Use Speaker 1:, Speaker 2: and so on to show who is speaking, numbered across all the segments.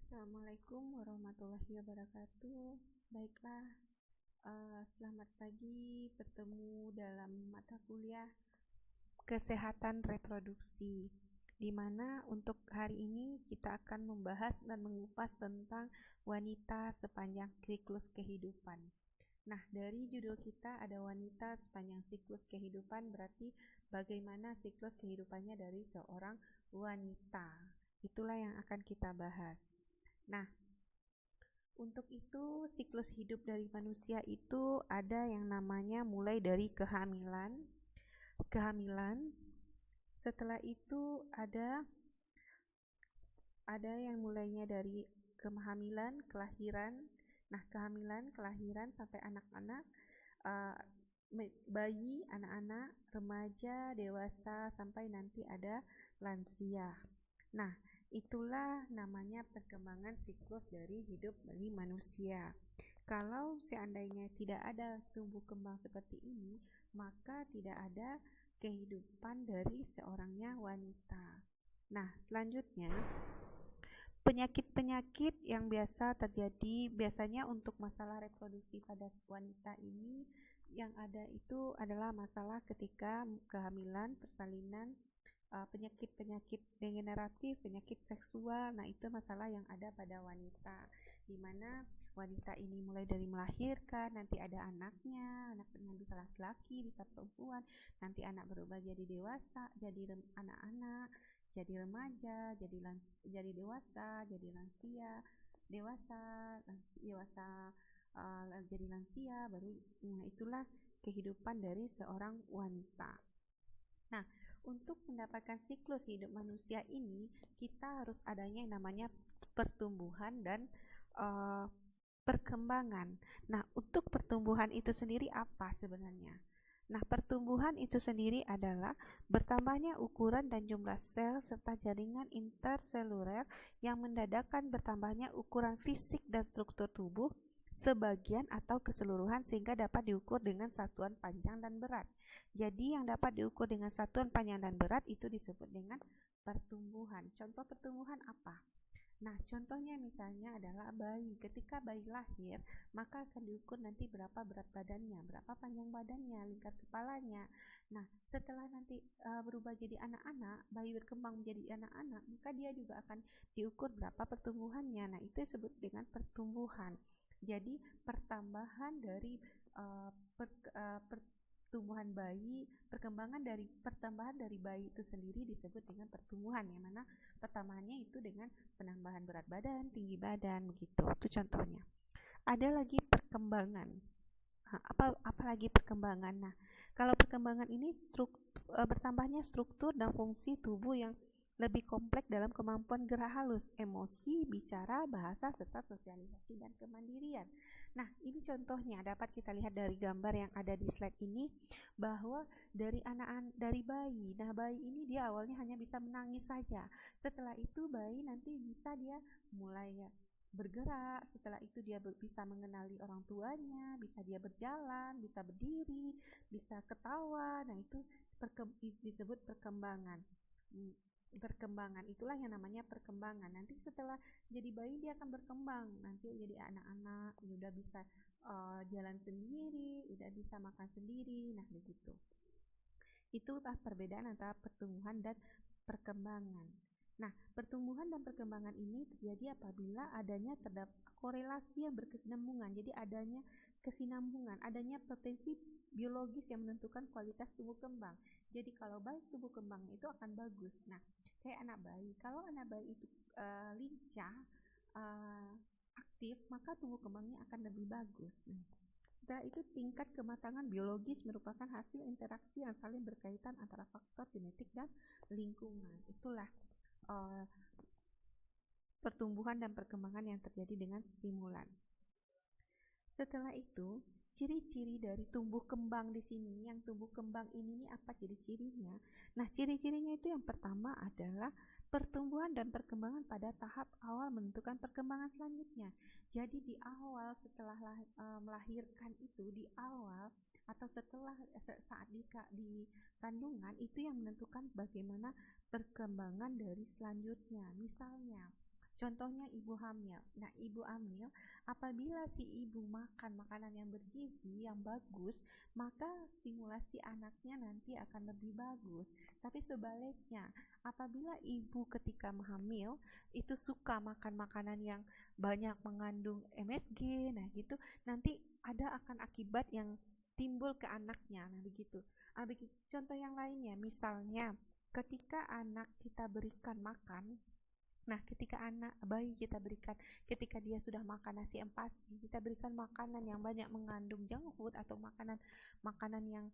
Speaker 1: Assalamualaikum warahmatullahi wabarakatuh. Baiklah, selamat pagi, bertemu dalam mata kuliah Kesehatan Reproduksi, di mana untuk hari ini kita akan membahas dan mengupas tentang wanita sepanjang siklus kehidupan. Nah, dari judul kita ada wanita sepanjang siklus kehidupan, berarti bagaimana siklus kehidupannya dari seorang wanita. Itulah yang akan kita bahas. Nah, untuk itu siklus hidup dari manusia itu ada yang namanya mulai dari kehamilan. Setelah itu ada yang mulainya dari kehamilan, kelahiran. Nah, kehamilan, kelahiran sampai anak-anak, bayi, anak-anak, remaja, dewasa, sampai nanti ada lansia. Nah, itulah namanya perkembangan siklus dari hidup dari manusia. Kalau seandainya tidak ada tumbuh kembang seperti ini, maka tidak ada kehidupan dari seorangnya wanita. Nah, selanjutnya penyakit-penyakit yang biasa terjadi biasanya untuk masalah reproduksi pada wanita ini yang ada itu adalah masalah ketika kehamilan, persalinan, penyakit-penyakit degeneratif, penyakit seksual. Nah, itu masalah yang ada pada wanita, di mana wanita ini mulai dari melahirkan, nanti ada anaknya bisa laki-laki, bisa perempuan, nanti anak berubah jadi dewasa, jadi anak-anak, jadi remaja, jadi dewasa, jadi lansia, jadi lansia, baru itulah kehidupan dari seorang wanita. Nah, untuk mendapatkan siklus hidup manusia ini, kita harus adanya yang namanya pertumbuhan dan perkembangan. Nah, untuk pertumbuhan itu sendiri apa sebenarnya? Nah, pertumbuhan itu sendiri adalah bertambahnya ukuran dan jumlah sel serta jaringan interseluler yang mendadakkan bertambahnya ukuran fisik dan struktur tubuh sebagian atau keseluruhan sehingga dapat diukur dengan satuan panjang dan berat. Jadi yang dapat diukur dengan satuan panjang dan berat itu disebut dengan pertumbuhan. Contoh pertumbuhan apa? Nah, contohnya misalnya adalah bayi. Ketika bayi lahir, maka akan diukur nanti berapa berat badannya, berapa panjang badannya, lingkar kepalanya. Nah, setelah nanti berubah jadi anak-anak, bayi berkembang menjadi anak-anak, maka dia juga akan diukur berapa pertumbuhannya. Nah, itu disebut dengan pertumbuhan. Jadi, pertambahan dari pertumbuhan bayi, pertambahan dari bayi itu sendiri disebut dengan pertumbuhan, yang mana pertambahannya itu dengan penambahan berat badan, tinggi badan, begitu. Itu contohnya. Ada lagi perkembangan. Apa lagi perkembangan? Nah, kalau perkembangan ini bertambahnya struktur dan fungsi tubuh yang lebih kompleks dalam kemampuan gerak halus, emosi, bicara, bahasa, serta sosialisasi dan kemandirian. Nah, ini contohnya dapat kita lihat dari gambar yang ada di slide ini, bahwa dari bayi. Nah, bayi ini dia awalnya hanya bisa menangis saja. Setelah itu bayi nanti bisa dia mulai bergerak, setelah itu dia bisa mengenali orang tuanya, bisa dia berjalan, bisa berdiri, bisa ketawa. Nah, itu disebut perkembangan. Itulah yang namanya perkembangan. Nanti setelah jadi bayi dia akan berkembang, nanti jadi anak-anak, udah bisa jalan sendiri, udah bisa makan sendiri. Nah, begitu. Itulah perbedaan antara pertumbuhan dan perkembangan. Nah, pertumbuhan dan perkembangan ini terjadi apabila adanya terdapat korelasi yang berkesinambungan. Jadi adanya kesinambungan, adanya potensi biologis yang menentukan kualitas tumbuh kembang. Jadi kalau baik tumbuh kembangnya itu akan bagus. Nah, kayak anak bayi, kalau anak bayi itu lincah, aktif, maka tumbuh kembangnya akan lebih bagus. Nah, setelah itu tingkat kematangan biologis merupakan hasil interaksi yang saling berkaitan antara faktor genetik dan lingkungan. Itulah pertumbuhan dan perkembangan yang terjadi dengan stimulan. Setelah itu, ciri-ciri dari tumbuh kembang di sini, yang tumbuh kembang ini apa ciri-cirinya? Nah, ciri-cirinya itu yang pertama adalah pertumbuhan dan perkembangan pada tahap awal menentukan perkembangan selanjutnya. Jadi di awal setelah melahirkan itu, di awal atau setelah saat di kandungan itu yang menentukan bagaimana perkembangan dari selanjutnya. Misalnya Contohnya ibu hamil. Nah, ibu hamil apabila si ibu makan makanan yang bergizi, yang bagus, maka stimulasi anaknya nanti akan lebih bagus. Tapi sebaliknya, apabila ibu ketika hamil itu suka makan makanan yang banyak mengandung MSG, nah gitu, nanti ada akan akibat yang timbul ke anaknya. Nah, begitu. Contoh yang lainnya, misalnya ketika anak kita berikan makan. Nah, ketika anak bayi kita berikan, ketika dia sudah makan nasi empasi, kita berikan makanan yang banyak mengandung junk food atau makanan yang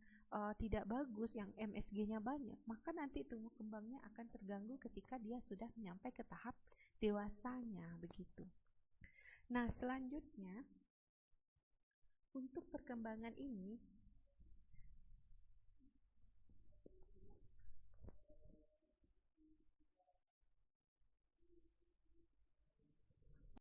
Speaker 1: tidak bagus, yang MSG-nya banyak, maka nanti tumbuh kembangnya akan terganggu ketika dia sudah sampai ke tahap dewasanya, begitu. Nah, selanjutnya untuk perkembangan ini